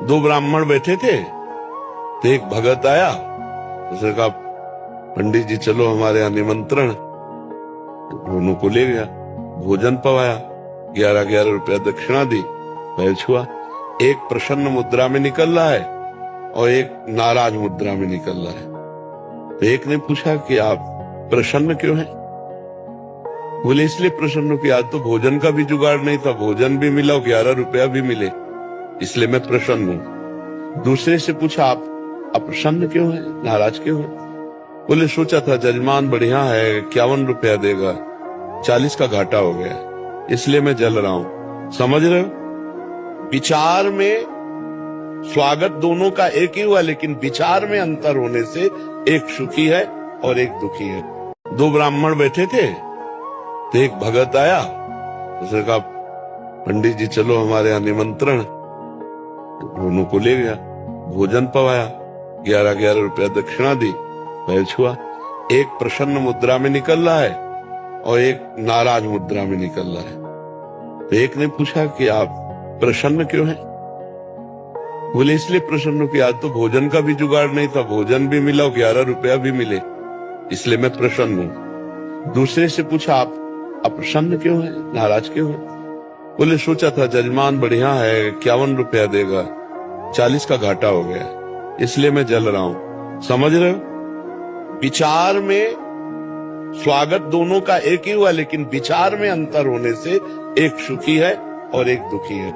दो ब्राह्मण बैठे थे तो एक भगत आया, उसने कहा पंडित जी चलो हमारे यहाँ निमंत्रण। तो दोनों को ले गया, भोजन पवाया, 11-11 रुपया दक्षिणा दी, पैर छुआ। एक प्रसन्न मुद्रा में निकल रहा है और एक नाराज मुद्रा में निकल रहा है। तो एक ने पूछा कि आप प्रसन्न क्यों हैं? बोले इसलिए प्रसन्न हूं कि आज तो भोजन का भी जुगाड़ नहीं था, भोजन भी मिला और 11 रुपया भी मिले, इसलिए मैं प्रसन्न हूं। दूसरे से पूछा आप प्रसन्न क्यों है, नाराज क्यों है? बोले सोचा था जजमान बढ़िया है, 51 रुपया देगा, 40 का घाटा हो गया, इसलिए मैं जल रहा हूं। समझ रहे हो? विचार में स्वागत दोनों का एक ही हुआ, लेकिन विचार में अंतर होने से एक सुखी है और एक दुखी है। दो ब्राह्मण बैठे थे तो एक भगत आया, उसने कहा पंडित जी चलो हमारे यहाँ निमंत्रण। तो दोनों को ले गया, भोजन पवाया, 11-11 रुपया दक्षिणा दी, पैर छुआ। एक प्रसन्न मुद्रा में निकल रहा है और एक नाराज मुद्रा में निकल रहा है। तो एक ने पूछा कि आप प्रसन्न क्यों हैं? बोले इसलिए प्रसन्न हूं कि आज तो भोजन का भी जुगाड़ नहीं था, भोजन भी मिला और 11 रुपया भी मिले, इसलिए मैं प्रसन्न हूं। दूसरे से पूछा आप प्रसन्न क्यों है, नाराज क्यों है? बोले सोचा था जजमान बढ़िया है, 51 रुपया देगा, 40 का घाटा हो गया, इसलिए मैं जल रहा हूं। समझ रहे हो? विचार में स्वागत दोनों का एक ही हुआ, लेकिन विचार में अंतर होने से एक सुखी है और एक दुखी है।